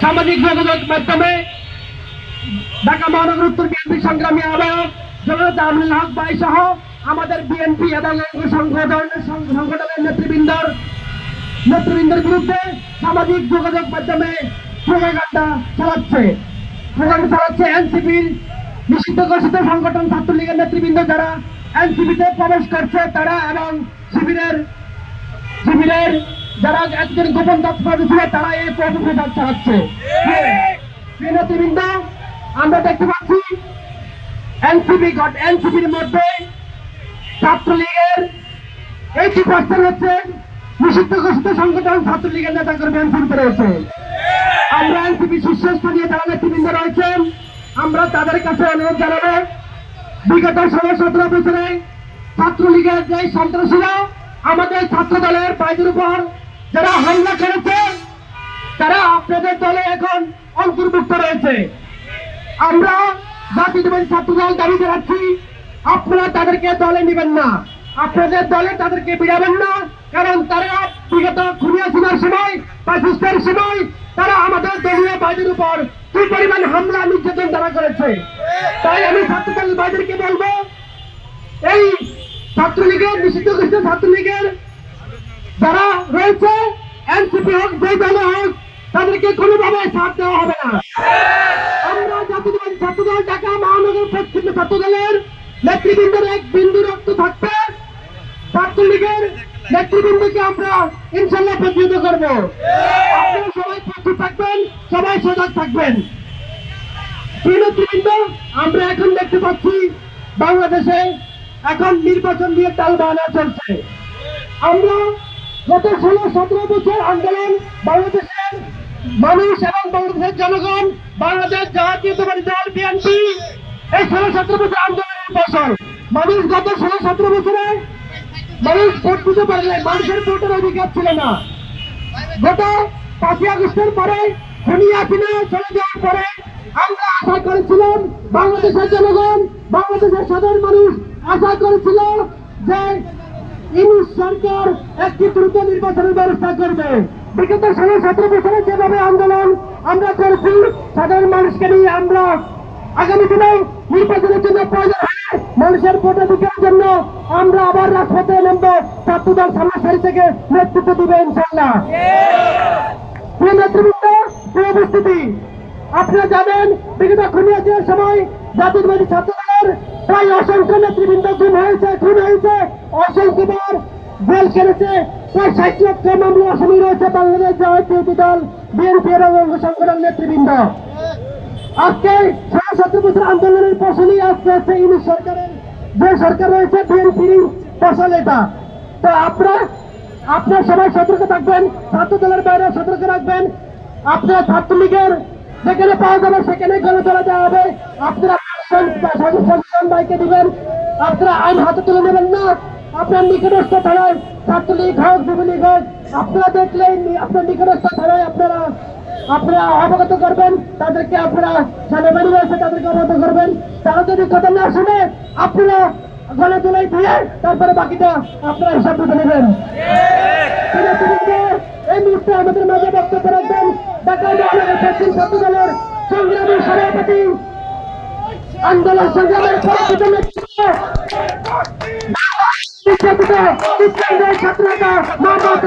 সামাজিক যোগাযোগ মাধ্যমে ঢাকা মহানগর উত্তর বিএনপি সংগ্রামী আহ্বায়ক জনতা আমনুল হক ভাই সহ আমাদের বিএনপি এবং সংগঠনের নেতৃবৃন্দের বিরুদ্ধে সামাজিক যোগাযোগ মাধ্যমে প্রোপাগান্ডা চালাচ্ছে এনসিপির নিষিদ্ধ ঘোষিত সংগঠন ছাত্রলীগের নেতৃবৃন্দ যারা এনসিপিতে প্রবেশ করছে তারা এবং শিবিরের যারা একজন গোপন তৎপর ছিল তারা এই প্রচার চালাচ্ছে। নেতৃবৃন্দ আমরা দেখতে পাচ্ছি এনসিপির মধ্যে ছাত্রলীগের 80% হচ্ছে নিষিদ্ধ ঘোষিত সংগঠন ছাত্রলীগের নেতা কর্মী এনসিপিতে রয়েছে। আমরা এনসিপি শীর্ষস্থানীয় যারা নেতৃবৃন্দ রয়েছেন আমরা তাদের কাছে অনুরোধ জানাবো বিগত 16-17 বছরে ছাত্রলীগের যে সন্ত্রাসীরা আমাদের ছাত্র দলের ভাইদের উপর যারা হামলা করেছে তারা আপনাদের দলে এখন অন্তর্ভুক্ত রয়েছে। আমরা জাতীয়তাবাদী ছাত্রদল দাবি জানাচ্ছি আপনারা তাদেরকে দলে নেবেন না, আপনাদের দলে তাদেরকে বিড়াবেন না, কারণ তারা বিগত খুনিয়া সিনার সময় ফ্যাসিস্টের সময় তারা আমাদের দলীয় ভাইদের উপর কি পরিমাণ হামলা নির্যাতন তারা করেছে। তাই আমি ছাত্রদল ভাইদেরকে বলবো এই ছাত্রলীগের নিষিদ্ধ ঘোষিত ছাত্রলীগের যারা রয়েছে এনসিপি হোক যে দল হোক তাদেরকে কোনোভাবে ছাড় দেওয়া হবে না। আমরা জাতীয়তাবাদী ছাত্রদল ঢাকা মহানগর পশ্চিম ছাত্রদলের নেতৃবৃন্দের এক বিন্দু রক্ত থাকবে ছাত্রলীগের নেতৃবৃন্দকে আমরা ইনশাল্লাহ প্রতিহত করবো। আপনারা সবাই প্রস্তুত থাকবেন, সবাই সজাগ থাকবেন। নেতৃবৃন্দ আমরা এখন দেখতে পাচ্ছি বাংলাদেশে এখন নির্বাচন নিয়ে টালবাহানা চলছে। আমরা গত 16-17 বছর আন্দোলন বাংলাদেশের মানুষ এবং বাংলাদেশের জনগণ বাংলাদেশ জাতীয়তাবাদী দল বিএনপি এই 16-17 বছর আন্দোলনের ফসল। মানুষ গত 16-17 বছরে মানুষ ভোট দিতে পারলে মানুষের ভোটের অধিকার ছিল না। গত 5ই আগস্টের পরে খুনিয়া হাসিনা চলে যাওয়ার পরে আমরা আশা করেছিলাম বাংলাদেশের জনগণ বাংলাদেশের সাধারণ মানুষ আশা করেছিল যে ইউনূস সরকার একটি দ্রুত নির্বাচনের ব্যবস্থা করবে। বিগত 16-17 বছরে যেভাবে আন্দোলন আমরা করেছি সাধারণ মানুষকে নিয়ে আমরা আগামী দিনে নির্বাচনের জন্য প্রয়োজন হলে মানুষের ভোটাধিকারের জন্য আমরা আবার রাজপথে নামবো। ছাত্রদল সামনের সারি থেকে নেতৃত্ব দিবে ইনশাল্লাহ। প্রিয় নেতৃবৃন্দ, প্রিয় উপস্থিতি, আপনারা জানেন বিগত খুনিয়া হাসিনার সময় জাতীয়তাবাদী ছাত্রদলের প্রায় অসংখ্য নেতৃবৃন্দ খুন হয়েছে, অসংখ্যবার জেল কেটেছে, প্রায় 60 লক্ষ মামলা আসামি রয়েছে বাংলাদেশ জাতীয়তাবাদী দল বিএনপি এর অঙ্গ সংগঠন নেতৃবৃন্দ। আজকে 16-17 বছর আন্দোলনের ফসলই আজকে হচ্ছে ইউনূস সরকারের যে সরকার রয়েছে বিএনপির ফসল এটা। তো আপনারা সবাই সতর্ক থাকবেন, ছাত্র দলের বাইরে সতর্ক রাখবেন। আপনারা ছাত্রলীগের যেখানে পাওয়া যাবে সেখানে গড়ে তোলা দেওয়া হবে। আপনারা ভাইকে দিবেন, আপনারা আইন হাতে তুলে নেবেন না। আপনার নিকটস্থ থানায় ছাত্রলীগ হোক যুবলীগ হোক আপনারা দেখলে আপনার নিকটস্থ থানায় আপনারা অবগত করবেন, তাদেরকে আপনারা সেনাবাহিনী রয়েছে তাদেরকে অবগত করবেন। তারা যদি কথা না শুনে আপনারা গলা তোলাই দিয়ে তারপরে বাকিটা আপনারা হিসাব দিতে নেবেন। এই মুহূর্তে আমাদের মাঝে বক্তব্য রাখবেন ঢাকা মহানগর পশ্চিম ছাত্রদলের সংগ্রামী সভাপতি আন্দোলন সংগ্রামের ছাত্র নেতা মোহাম্মদ